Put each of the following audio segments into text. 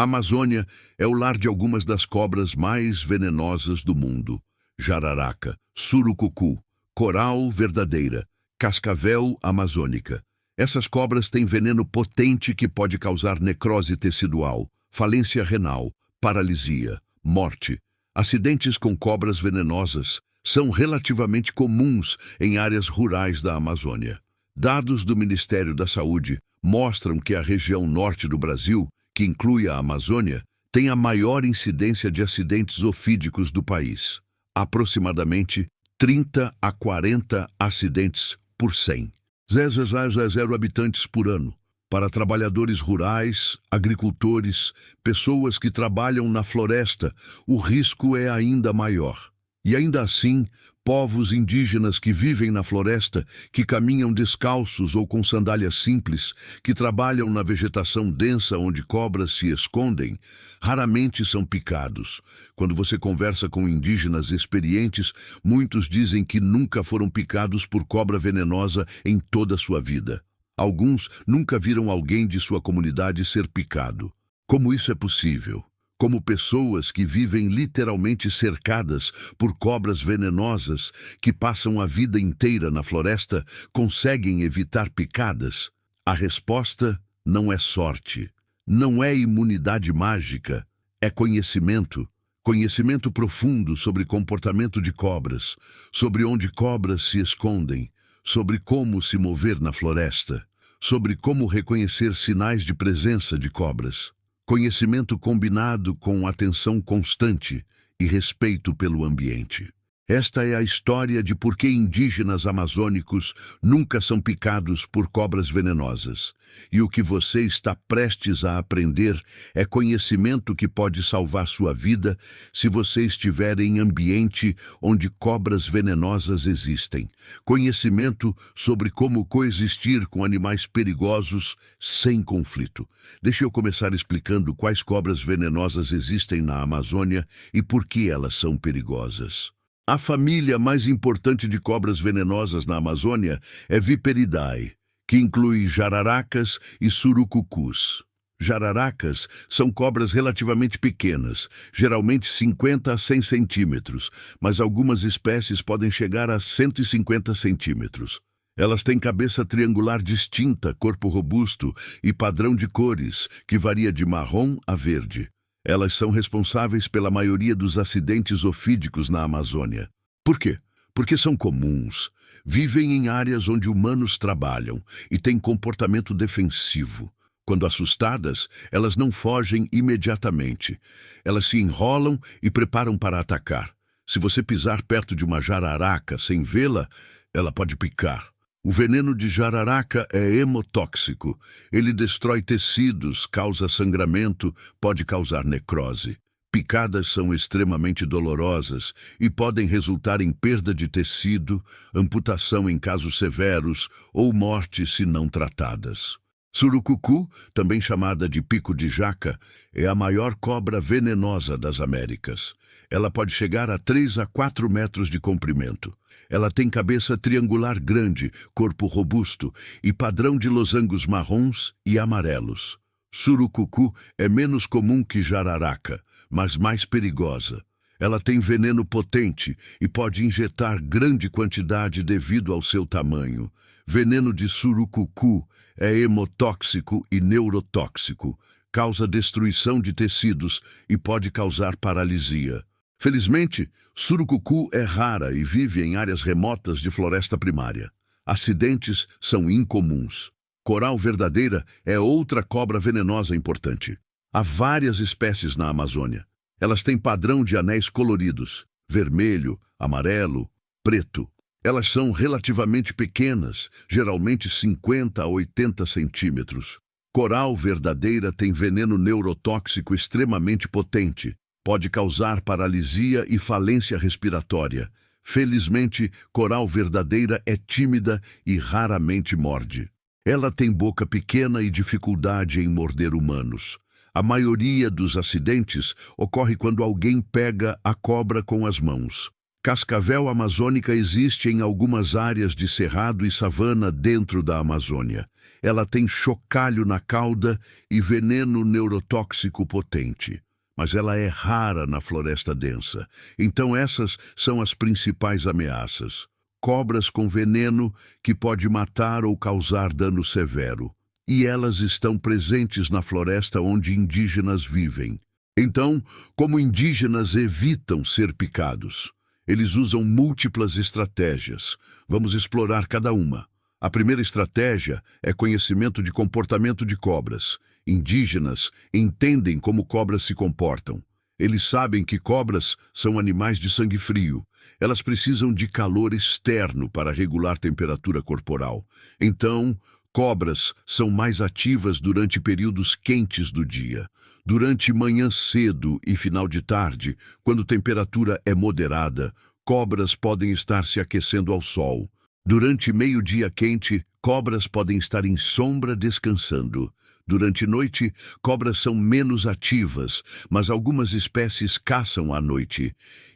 A Amazônia é o lar de algumas das cobras mais venenosas do mundo: jararaca, surucucu, coral verdadeira, cascavel amazônica. Essas cobras têm veneno potente que pode causar necrose tecidual, falência renal, paralisia, morte. Acidentes com cobras venenosas são relativamente comuns em áreas rurais da Amazônia. Dados do Ministério da Saúde mostram que a região norte do Brasil, que inclui a Amazônia, tem a maior incidência de acidentes ofídicos do país. Aproximadamente 30 a 40 acidentes por 100. 0 habitantes por ano. Para trabalhadores rurais, agricultores, pessoas que trabalham na floresta, o risco é ainda maior. E ainda assim, povos indígenas que vivem na floresta, que caminham descalços ou com sandálias simples, que trabalham na vegetação densa onde cobras se escondem, raramente são picados. Quando você conversa com indígenas experientes, muitos dizem que nunca foram picados por cobra venenosa em toda a sua vida. Alguns nunca viram alguém de sua comunidade ser picado. Como isso é possível? Como pessoas que vivem literalmente cercadas por cobras venenosas, que passam a vida inteira na floresta, conseguem evitar picadas? A resposta não é sorte, não é imunidade mágica, é conhecimento. Conhecimento profundo sobre comportamento de cobras, sobre onde cobras se escondem, sobre como se mover na floresta, sobre como reconhecer sinais de presença de cobras. Conhecimento combinado com atenção constante e respeito pelo ambiente. Esta é a história de por que indígenas amazônicos nunca são picados por cobras venenosas. E o que você está prestes a aprender é conhecimento que pode salvar sua vida se você estiver em ambiente onde cobras venenosas existem. Conhecimento sobre como coexistir com animais perigosos sem conflito. Deixa eu começar explicando quais cobras venenosas existem na Amazônia e por que elas são perigosas. A família mais importante de cobras venenosas na Amazônia é Viperidae, que inclui jararacas e surucucus. Jararacas são cobras relativamente pequenas, geralmente 50 a 100 centímetros, mas algumas espécies podem chegar a 150 centímetros. Elas têm cabeça triangular distinta, corpo robusto e padrão de cores, que varia de marrom a verde. Elas são responsáveis pela maioria dos acidentes ofídicos na Amazônia. Por quê? Porque são comuns, vivem em áreas onde humanos trabalham e têm comportamento defensivo. Quando assustadas, elas não fogem imediatamente. Elas se enrolam e preparam para atacar. Se você pisar perto de uma jararaca sem vê-la, ela pode picar. O veneno de jararaca é hemotóxico. Ele destrói tecidos, causa sangramento, pode causar necrose. Picadas são extremamente dolorosas e podem resultar em perda de tecido, amputação em casos severos ou morte se não tratadas. Surucucu, também chamada de pico de jaca, é a maior cobra venenosa das Américas. Ela pode chegar a 3 a 4 metros de comprimento. Ela tem cabeça triangular grande, corpo robusto e padrão de losangos marrons e amarelos. Surucucu é menos comum que jararaca, mas mais perigosa. Ela tem veneno potente e pode injetar grande quantidade devido ao seu tamanho. Veneno de surucucu é hemotóxico e neurotóxico, causa destruição de tecidos e pode causar paralisia. Felizmente, surucucu é rara e vive em áreas remotas de floresta primária. Acidentes são incomuns. Coral verdadeira é outra cobra venenosa importante. Há várias espécies na Amazônia. Elas têm padrão de anéis coloridos, vermelho, amarelo, preto. Elas são relativamente pequenas, geralmente 50 a 80 centímetros. Coral verdadeira tem veneno neurotóxico extremamente potente. Pode causar paralisia e falência respiratória. Felizmente, coral verdadeira é tímida e raramente morde. Ela tem boca pequena e dificuldade em morder humanos. A maioria dos acidentes ocorre quando alguém pega a cobra com as mãos. Cascavel amazônica existe em algumas áreas de cerrado e savana dentro da Amazônia. Ela tem chocalho na cauda e veneno neurotóxico potente. Mas ela é rara na floresta densa. Então essas são as principais ameaças. Cobras com veneno que pode matar ou causar dano severo. E elas estão presentes na floresta onde indígenas vivem. Então, como indígenas evitam ser picados? Eles usam múltiplas estratégias. Vamos explorar cada uma. A primeira estratégia é conhecimento de comportamento de cobras. Indígenas entendem como cobras se comportam. Eles sabem que cobras são animais de sangue frio. Elas precisam de calor externo para regular temperatura corporal. Então, cobras são mais ativas durante períodos quentes do dia. Durante manhã cedo e final de tarde, quando a temperatura é moderada, cobras podem estar se aquecendo ao sol. Durante meio-dia quente, cobras podem estar em sombra descansando. Durante noite, cobras são menos ativas, mas algumas espécies caçam à noite.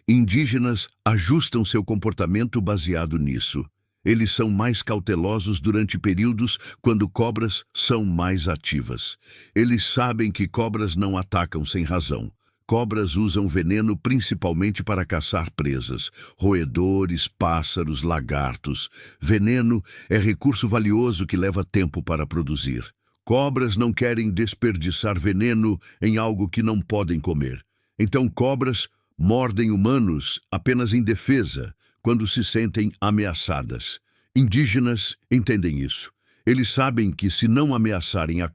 Indígenas ajustam seu comportamento baseado nisso. Eles são mais cautelosos durante períodos quando cobras são mais ativas. Eles sabem que cobras não atacam sem razão. Cobras usam veneno principalmente para caçar presas, roedores, pássaros, lagartos. Veneno é recurso valioso que leva tempo para produzir. Cobras não querem desperdiçar veneno em algo que não podem comer. Então cobras mordem humanos apenas em defesa, quando se sentem ameaçadas. Indígenas entendem isso. Eles sabem que se não ameaçarem a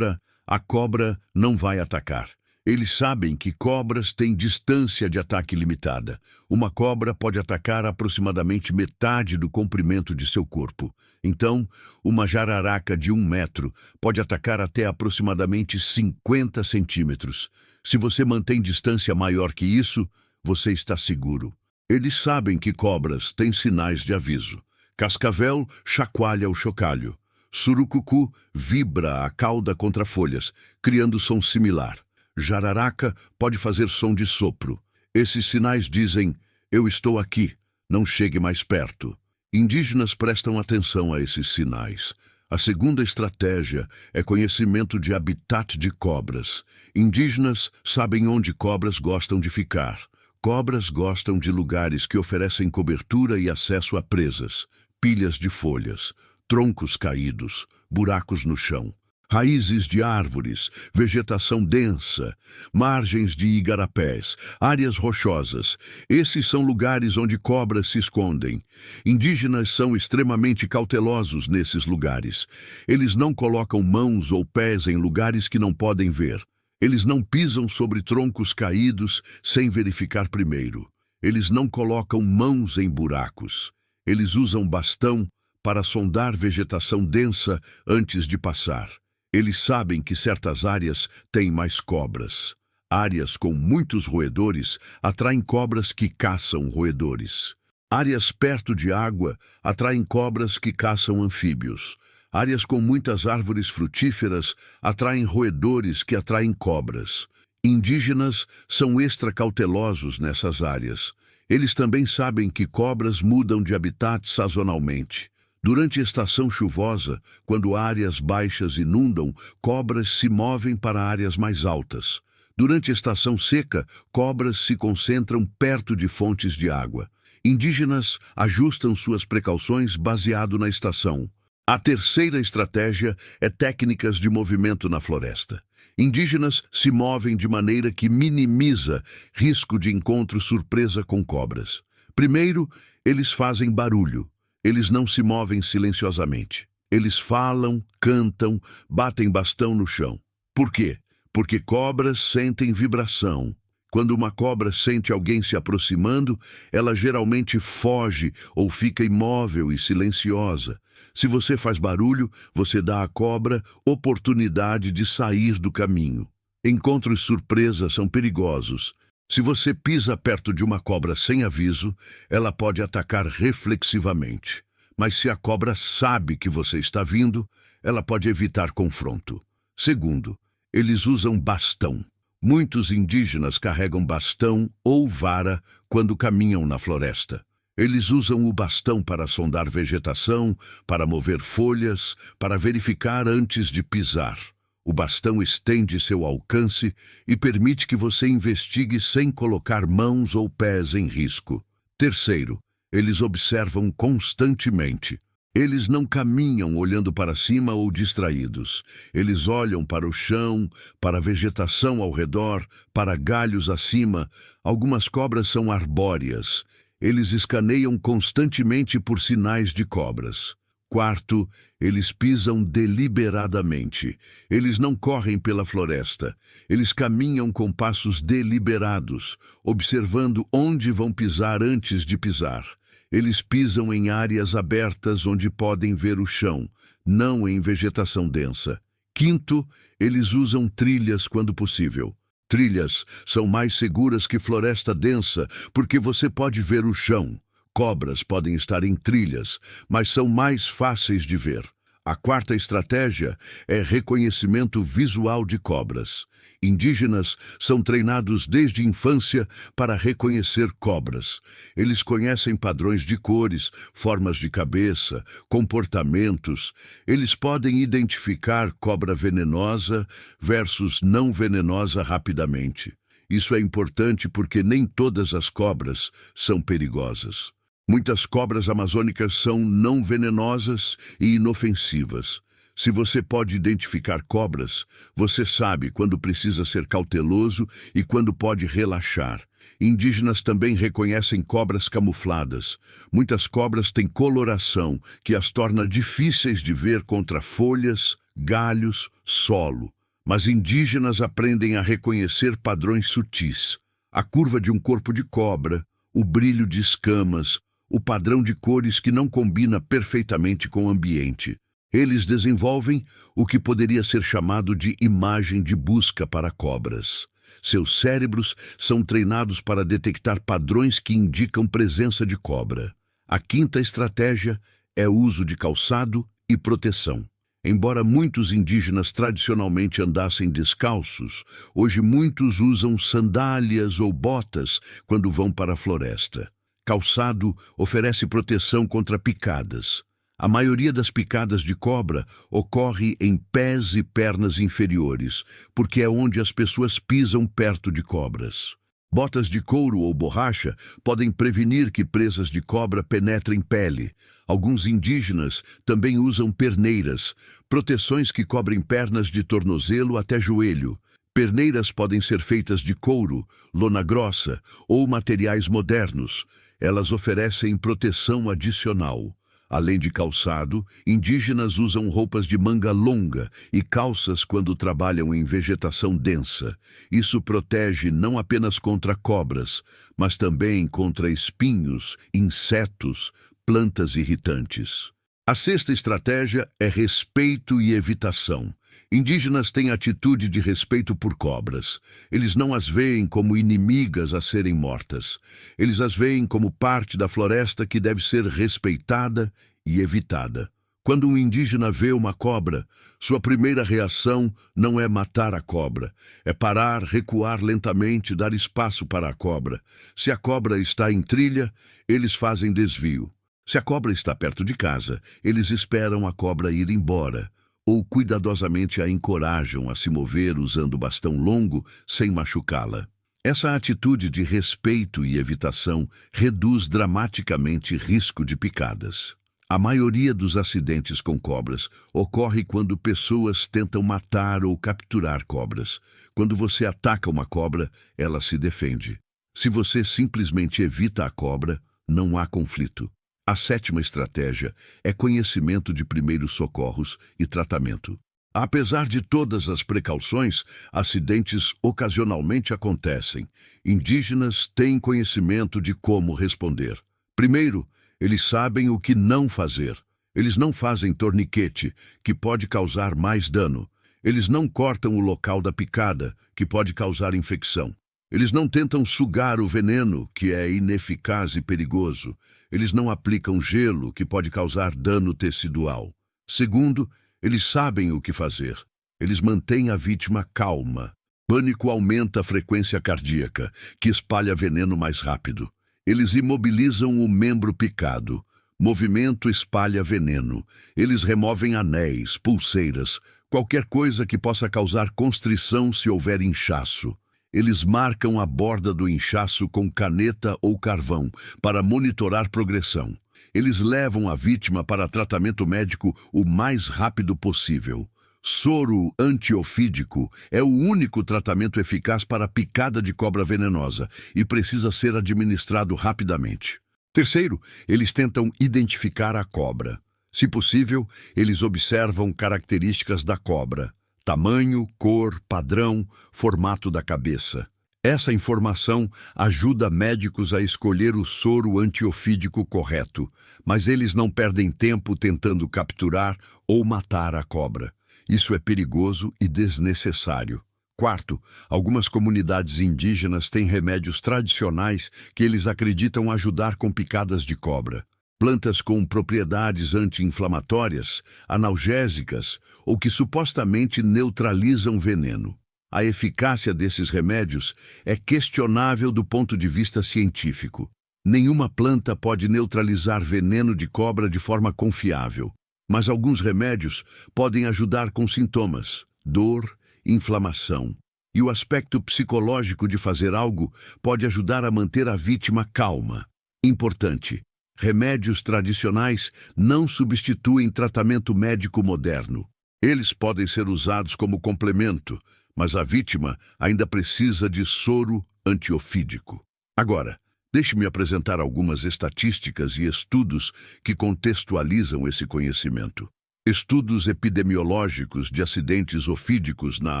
cobra não vai atacar. Eles sabem que cobras têm distância de ataque limitada. Uma cobra pode atacar aproximadamente metade do comprimento de seu corpo. Então, uma jararaca de 1 metro pode atacar até aproximadamente 50 centímetros. Se você mantém distância maior que isso, você está seguro. Eles sabem que cobras têm sinais de aviso. Cascavel chacoalha o chocalho. Surucucu vibra a cauda contra folhas, criando som similar. Jararaca pode fazer som de sopro. Esses sinais dizem, eu estou aqui, não chegue mais perto. Indígenas prestam atenção a esses sinais. A segunda estratégia é conhecimento de habitat de cobras. Indígenas sabem onde cobras gostam de ficar. Cobras gostam de lugares que oferecem cobertura e acesso a presas, pilhas de folhas, troncos caídos, buracos no chão. Raízes de árvores, vegetação densa, margens de igarapés, áreas rochosas. Esses são lugares onde cobras se escondem. Indígenas são extremamente cautelosos nesses lugares. Eles não colocam mãos ou pés em lugares que não podem ver. Eles não pisam sobre troncos caídos sem verificar primeiro. Eles não colocam mãos em buracos. Eles usam bastão para sondar vegetação densa antes de passar. Eles sabem que certas áreas têm mais cobras. Áreas com muitos roedores atraem cobras que caçam roedores. Áreas perto de água atraem cobras que caçam anfíbios. Áreas com muitas árvores frutíferas atraem roedores que atraem cobras. Indígenas são extra cautelosos nessas áreas. Eles também sabem que cobras mudam de habitat sazonalmente. Durante a estação chuvosa, quando áreas baixas inundam, cobras se movem para áreas mais altas. Durante a estação seca, cobras se concentram perto de fontes de água. Indígenas ajustam suas precauções baseado na estação. A terceira estratégia é técnicas de movimento na floresta. Indígenas se movem de maneira que minimiza risco de encontro surpresa com cobras. Primeiro, eles fazem barulho. Eles não se movem silenciosamente. Eles falam, cantam, batem bastão no chão. Por quê? Porque cobras sentem vibração. Quando uma cobra sente alguém se aproximando, ela geralmente foge ou fica imóvel e silenciosa. Se você faz barulho, você dá à cobra oportunidade de sair do caminho. Encontros surpresa são perigosos. Se você pisa perto de uma cobra sem aviso, ela pode atacar reflexivamente. Mas se a cobra sabe que você está vindo, ela pode evitar confronto. Segundo, eles usam bastão. Muitos indígenas carregam bastão ou vara quando caminham na floresta. Eles usam o bastão para sondar vegetação, para mover folhas, para verificar antes de pisar. O bastão estende seu alcance e permite que você investigue sem colocar mãos ou pés em risco. Terceiro, eles observam constantemente. Eles não caminham olhando para cima ou distraídos. Eles olham para o chão, para a vegetação ao redor, para galhos acima. Algumas cobras são arbóreas. Eles escaneiam constantemente por sinais de cobras. Quarto, eles pisam deliberadamente. Eles não correm pela floresta. Eles caminham com passos deliberados, observando onde vão pisar antes de pisar. Eles pisam em áreas abertas onde podem ver o chão, não em vegetação densa. Quinto, eles usam trilhas quando possível. Trilhas são mais seguras que floresta densa, porque você pode ver o chão. Cobras podem estar em trilhas, mas são mais fáceis de ver. A quarta estratégia é reconhecimento visual de cobras. Indígenas são treinados desde a infância para reconhecer cobras. Eles conhecem padrões de cores, formas de cabeça, comportamentos. Eles podem identificar cobra venenosa versus não venenosa rapidamente. Isso é importante porque nem todas as cobras são perigosas. Muitas cobras amazônicas são não venenosas e inofensivas. Se você pode identificar cobras, você sabe quando precisa ser cauteloso e quando pode relaxar. Indígenas também reconhecem cobras camufladas. Muitas cobras têm coloração que as torna difíceis de ver contra folhas, galhos, solo. Mas indígenas aprendem a reconhecer padrões sutis. A curva de um corpo de cobra, o brilho de escamas, o padrão de cores que não combina perfeitamente com o ambiente. Eles desenvolvem o que poderia ser chamado de imagem de busca para cobras. Seus cérebros são treinados para detectar padrões que indicam presença de cobra. A quinta estratégia é o uso de calçado e proteção. Embora muitos indígenas tradicionalmente andassem descalços, hoje muitos usam sandálias ou botas quando vão para a floresta. Calçado oferece proteção contra picadas. A maioria das picadas de cobra ocorre em pés e pernas inferiores, porque é onde as pessoas pisam perto de cobras. Botas de couro ou borracha podem prevenir que presas de cobra penetrem pele. Alguns indígenas também usam perneiras, proteções que cobrem pernas de tornozelo até joelho. Perneiras podem ser feitas de couro, lona grossa ou materiais modernos. Elas oferecem proteção adicional. Além de calçado, indígenas usam roupas de manga longa e calças quando trabalham em vegetação densa. Isso protege não apenas contra cobras, mas também contra espinhos, insetos, plantas irritantes. A sexta estratégia é respeito e evitação. Indígenas têm atitude de respeito por cobras. Eles não as veem como inimigas a serem mortas. Eles as veem como parte da floresta que deve ser respeitada e evitada. Quando um indígena vê uma cobra, sua primeira reação não é matar a cobra. É parar, recuar lentamente, dar espaço para a cobra. Se a cobra está em trilha, eles fazem desvio. Se a cobra está perto de casa, eles esperam a cobra ir embora, ou cuidadosamente a encorajam a se mover usando bastão longo sem machucá-la. Essa atitude de respeito e evitação reduz dramaticamente risco de picadas. A maioria dos acidentes com cobras ocorre quando pessoas tentam matar ou capturar cobras. Quando você ataca uma cobra, ela se defende. Se você simplesmente evita a cobra, não há conflito. A sétima estratégia é conhecimento de primeiros socorros e tratamento. Apesar de todas as precauções, acidentes ocasionalmente acontecem. Indígenas têm conhecimento de como responder. Primeiro, eles sabem o que não fazer. Eles não fazem torniquete, que pode causar mais dano. Eles não cortam o local da picada, que pode causar infecção. Eles não tentam sugar o veneno, que é ineficaz e perigoso. Eles não aplicam gelo, que pode causar dano tecidual. Segundo, eles sabem o que fazer. Eles mantêm a vítima calma. Pânico aumenta a frequência cardíaca, que espalha veneno mais rápido. Eles imobilizam o membro picado. Movimento espalha veneno. Eles removem anéis, pulseiras, qualquer coisa que possa causar constrição se houver inchaço. Eles marcam a borda do inchaço com caneta ou carvão para monitorar progressão. Eles levam a vítima para tratamento médico o mais rápido possível. Soro antiofídico é o único tratamento eficaz para a picada de cobra venenosa e precisa ser administrado rapidamente. Terceiro, eles tentam identificar a cobra. Se possível, eles observam características da cobra: tamanho, cor, padrão, formato da cabeça. Essa informação ajuda médicos a escolher o soro antiofídico correto, mas eles não perdem tempo tentando capturar ou matar a cobra. Isso é perigoso e desnecessário. Quarto, algumas comunidades indígenas têm remédios tradicionais que eles acreditam ajudar com picadas de cobra. Plantas com propriedades anti-inflamatórias, analgésicas ou que supostamente neutralizam veneno. A eficácia desses remédios é questionável do ponto de vista científico. Nenhuma planta pode neutralizar veneno de cobra de forma confiável. Mas alguns remédios podem ajudar com sintomas, dor, inflamação. E o aspecto psicológico de fazer algo pode ajudar a manter a vítima calma. Importante: remédios tradicionais não substituem tratamento médico moderno. Eles podem ser usados como complemento, mas a vítima ainda precisa de soro antiofídico. Agora, deixe-me apresentar algumas estatísticas e estudos que contextualizam esse conhecimento. Estudos epidemiológicos de acidentes ofídicos na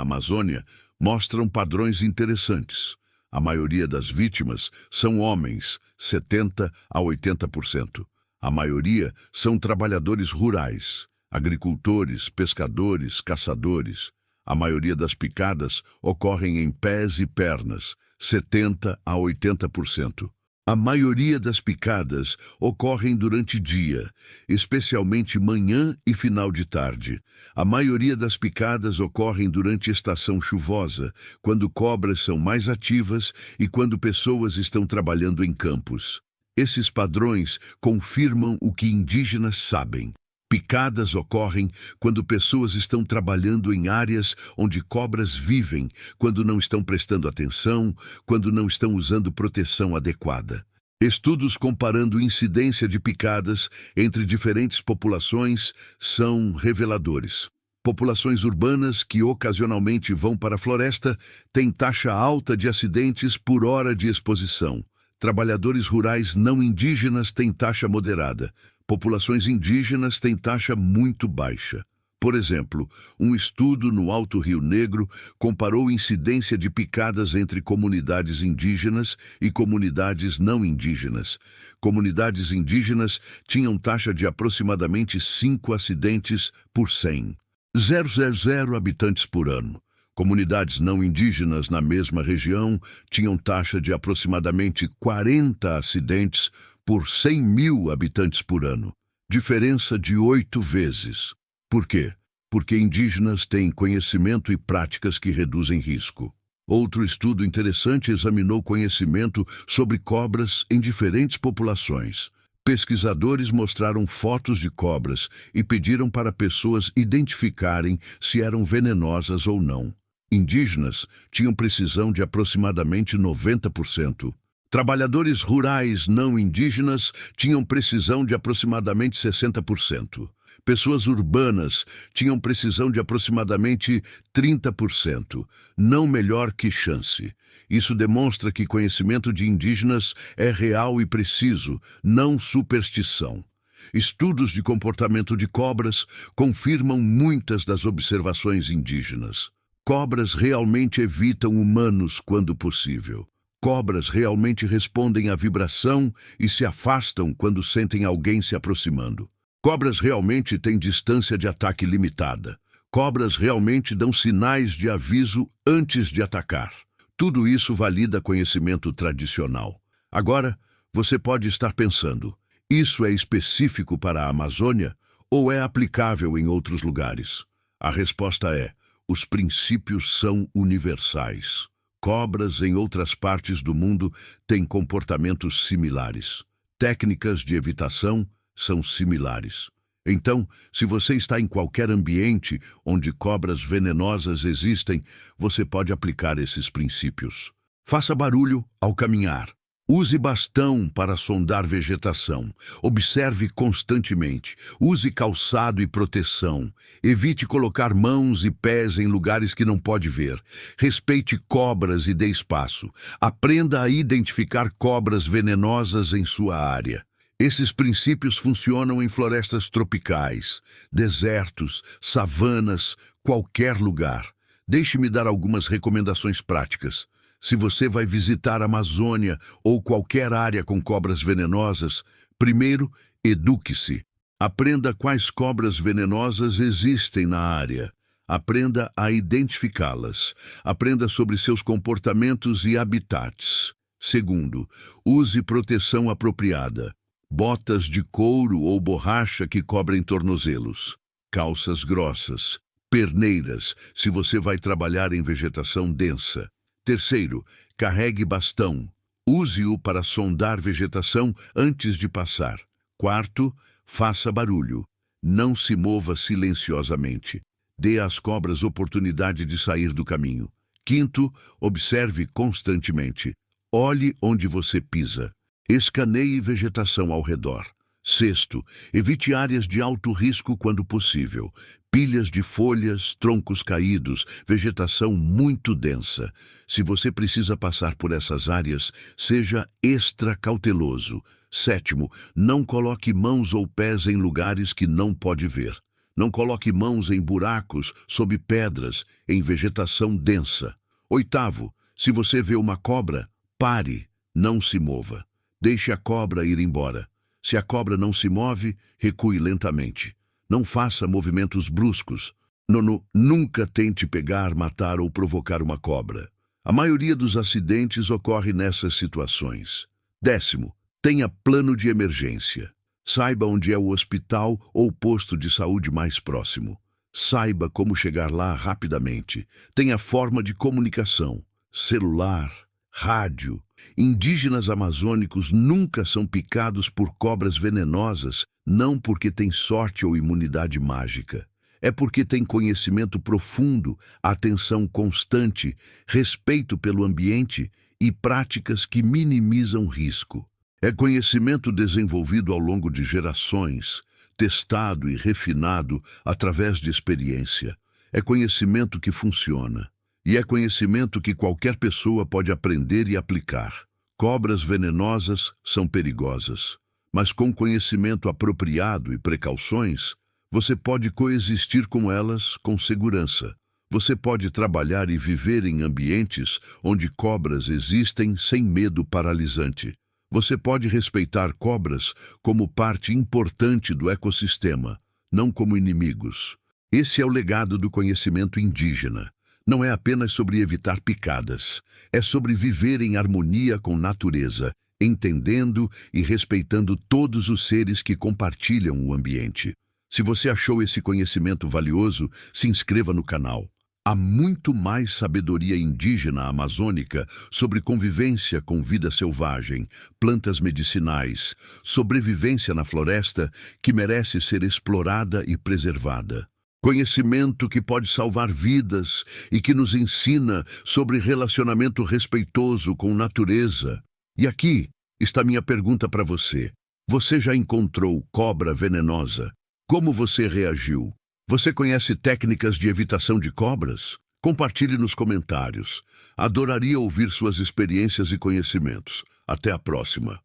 Amazônia mostram padrões interessantes. A maioria das vítimas são homens, 70% a 80%. A maioria são trabalhadores rurais, agricultores, pescadores, caçadores. A maioria das picadas ocorrem em pés e pernas, 70% a 80%. A maioria das picadas ocorrem durante dia, especialmente manhã e final de tarde. A maioria das picadas ocorrem durante estação chuvosa, quando cobras são mais ativas e quando pessoas estão trabalhando em campos. Esses padrões confirmam o que indígenas sabem. Picadas ocorrem quando pessoas estão trabalhando em áreas onde cobras vivem, quando não estão prestando atenção, quando não estão usando proteção adequada. Estudos comparando incidência de picadas entre diferentes populações são reveladores. Populações urbanas que ocasionalmente vão para a floresta têm taxa alta de acidentes por hora de exposição. Trabalhadores rurais não indígenas têm taxa moderada. Populações indígenas têm taxa muito baixa. Por exemplo, um estudo no Alto Rio Negro comparou incidência de picadas entre comunidades indígenas e comunidades não indígenas. Comunidades indígenas tinham taxa de aproximadamente 5 acidentes por 100. 0,00 habitantes por ano. Comunidades não indígenas na mesma região tinham taxa de aproximadamente 40 acidentes por 100 mil habitantes por ano. Diferença de 8 vezes. Por quê? Porque indígenas têm conhecimento e práticas que reduzem risco. Outro estudo interessante examinou conhecimento sobre cobras em diferentes populações. Pesquisadores mostraram fotos de cobras e pediram para pessoas identificarem se eram venenosas ou não. Indígenas tinham precisão de aproximadamente 90%. Trabalhadores rurais não indígenas tinham precisão de aproximadamente 60%. Pessoas urbanas tinham precisão de aproximadamente 30%. Não melhor que chance. Isso demonstra que conhecimento de indígenas é real e preciso, não superstição. Estudos de comportamento de cobras confirmam muitas das observações indígenas. Cobras realmente evitam humanos quando possível. Cobras realmente respondem à vibração e se afastam quando sentem alguém se aproximando. Cobras realmente têm distância de ataque limitada. Cobras realmente dão sinais de aviso antes de atacar. Tudo isso valida conhecimento tradicional. Agora, você pode estar pensando, isso é específico para a Amazônia ou é aplicável em outros lugares? A resposta é, Os princípios são universais. Cobras em outras partes do mundo têm comportamentos similares. Técnicas de evitação são similares. Então, se você está em qualquer ambiente onde cobras venenosas existem, você pode aplicar esses princípios. Faça barulho ao caminhar. Use bastão para sondar vegetação. Observe constantemente. Use calçado e proteção. Evite colocar mãos e pés em lugares que não pode ver. Respeite cobras e dê espaço. Aprenda a identificar cobras venenosas em sua área. Esses princípios funcionam em florestas tropicais, desertos, savanas, qualquer lugar. Deixe-me dar algumas recomendações práticas. Se você vai visitar a Amazônia ou qualquer área com cobras venenosas, primeiro, eduque-se. Aprenda quais cobras venenosas existem na área. Aprenda a identificá-las. Aprenda sobre seus comportamentos e habitats. Segundo, use proteção apropriada. Botas de couro ou borracha que cobrem tornozelos. Calças grossas. Perneiras, se você vai trabalhar em vegetação densa. Terceiro, carregue bastão. Use-o para sondar vegetação antes de passar. Quarto, faça barulho. Não se mova silenciosamente. Dê às cobras oportunidade de sair do caminho. Quinto, observe constantemente. Olhe onde você pisa. Escaneie vegetação ao redor. Sexto, evite áreas de alto risco quando possível. Pilhas de folhas, troncos caídos, vegetação muito densa. Se você precisa passar por essas áreas, seja extra cauteloso. Sétimo, não coloque mãos ou pés em lugares que não pode ver. Não coloque mãos em buracos, sob pedras, em vegetação densa. Oitavo, se você vê uma cobra, pare, não se mova. Deixe a cobra ir embora. Se a cobra não se move, recue lentamente. Não faça movimentos bruscos. Nono, nunca tente pegar, matar ou provocar uma cobra. A maioria dos acidentes ocorre nessas situações. Décimo, tenha plano de emergência. Saiba onde é o hospital ou posto de saúde mais próximo. Saiba como chegar lá rapidamente. Tenha forma de comunicação. Celular, rádio. Indígenas amazônicos nunca são picados por cobras venenosas, não porque têm sorte ou imunidade mágica. É porque têm conhecimento profundo, atenção constante, respeito pelo ambiente e práticas que minimizam risco. É conhecimento desenvolvido ao longo de gerações, testado e refinado através de experiência. É conhecimento que funciona. E é conhecimento que qualquer pessoa pode aprender e aplicar. Cobras venenosas são perigosas, mas com conhecimento apropriado e precauções, você pode coexistir com elas com segurança. Você pode trabalhar e viver em ambientes onde cobras existem sem medo paralisante. Você pode respeitar cobras como parte importante do ecossistema, não como inimigos. Esse é o legado do conhecimento indígena. Não é apenas sobre evitar picadas, é sobre viver em harmonia com natureza, entendendo e respeitando todos os seres que compartilham o ambiente. Se você achou esse conhecimento valioso, se inscreva no canal. Há muito mais sabedoria indígena amazônica sobre convivência com vida selvagem, plantas medicinais, sobrevivência na floresta que merece ser explorada e preservada. Conhecimento que pode salvar vidas e que nos ensina sobre relacionamento respeitoso com natureza. E aqui está minha pergunta para você. Você já encontrou cobra venenosa? Como você reagiu? Você conhece técnicas de evitação de cobras? Compartilhe nos comentários. Adoraria ouvir suas experiências e conhecimentos. Até a próxima.